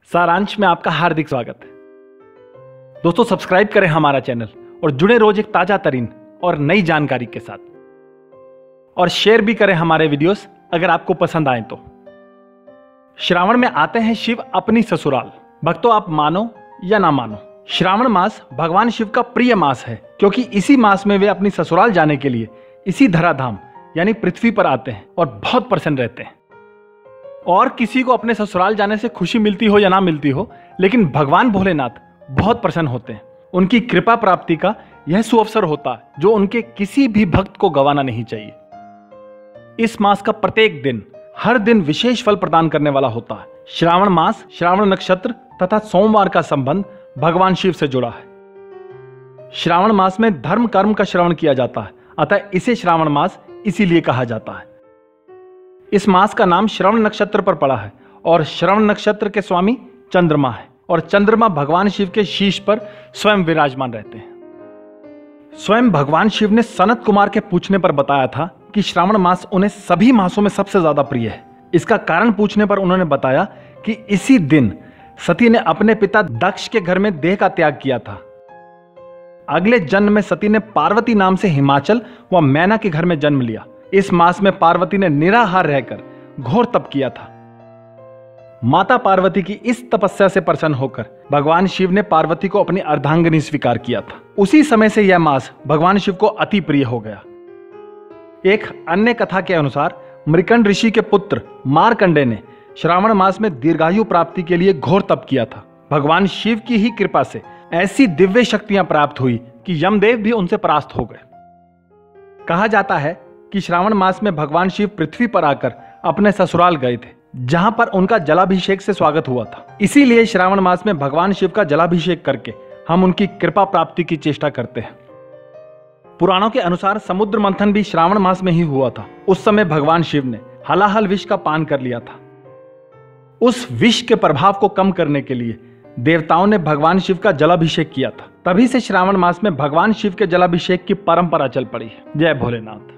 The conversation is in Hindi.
सारांश में आपका हार्दिक स्वागत है। दोस्तों, सब्सक्राइब करें हमारा चैनल और जुड़े रोज एक ताजा तरीन और नई जानकारी के साथ, और शेयर भी करें हमारे वीडियोस अगर आपको पसंद आए तो। श्रावण में आते हैं शिव अपनी ससुराल। भक्तों, आप मानो या ना मानो, श्रावण मास भगवान शिव का प्रिय मास है, क्योंकि इसी मास में वे अपनी ससुराल जाने के लिए इसी धराधाम यानी पृथ्वी पर आते हैं और बहुत प्रसन्न रहते हैं। और किसी को अपने ससुराल जाने से खुशी मिलती हो या ना मिलती हो, लेकिन भगवान भोलेनाथ बहुत प्रसन्न होते हैं। उनकी कृपा प्राप्ति का यह सुअवसर होता है जो उनके किसी भी भक्त को गंवाना नहीं चाहिए। इस मास का प्रत्येक दिन, हर दिन विशेष फल प्रदान करने वाला होता है। श्रावण मास, श्रावण नक्षत्र तथा सोमवार का संबंध भगवान शिव से जुड़ा है। श्रावण मास में धर्म कर्म का श्रवण किया जाता है, अतः इसे श्रावण मास इसीलिए कहा जाता है। इस मास का नाम श्रवण नक्षत्र पर पड़ा है और श्रवण नक्षत्र के स्वामी चंद्रमा है, और चंद्रमा भगवान शिव के शीश पर स्वयं विराजमान रहते हैं। स्वयं भगवान शिव ने सनत कुमार के पूछने पर बताया था कि श्रावण मास उन्हें सभी मासों में सबसे ज्यादा प्रिय है। इसका कारण पूछने पर उन्होंने बताया कि इसी दिन सती ने अपने पिता दक्ष के घर में देह का त्याग किया था। अगले जन्म में सती ने पार्वती नाम से हिमाचल व मैना के घर में जन्म लिया। इस मास में पार्वती ने निराहार रहकर घोर तप किया था। माता पार्वती की इस तपस्या से प्रसन्न होकर भगवान शिव ने पार्वती को अपनी अर्धांगिनी स्वीकार किया था। उसी समय से यह मास भगवान शिव को अति प्रिय हो गया। एक अन्य कथा के अनुसार मृकंड ऋषि के पुत्र मारकंडे ने श्रावण मास में दीर्घायु प्राप्ति के लिए घोर तप किया था। भगवान शिव की ही कृपा से ऐसी दिव्य शक्तियां प्राप्त हुई कि यमदेव भी उनसे परास्त हो गए। कहा जाता है कि श्रावण मास में भगवान शिव पृथ्वी पर आकर अपने ससुराल गए थे, जहां पर उनका जलाभिषेक से स्वागत हुआ था। इसीलिए श्रावण मास में भगवान शिव का जलाभिषेक करके हम उनकी कृपा प्राप्ति की चेष्टा करते हैं। पुराणों के अनुसार समुद्र मंथन भी श्रावण मास में ही हुआ था। उस समय भगवान शिव ने हलाहल विष का पान कर लिया था। उस विष के प्रभाव को कम करने के लिए देवताओं ने भगवान शिव का जलाभिषेक किया था। तभी से श्रावण मास में भगवान शिव के जलाभिषेक की परंपरा चल पड़ी है। जय भोलेनाथ।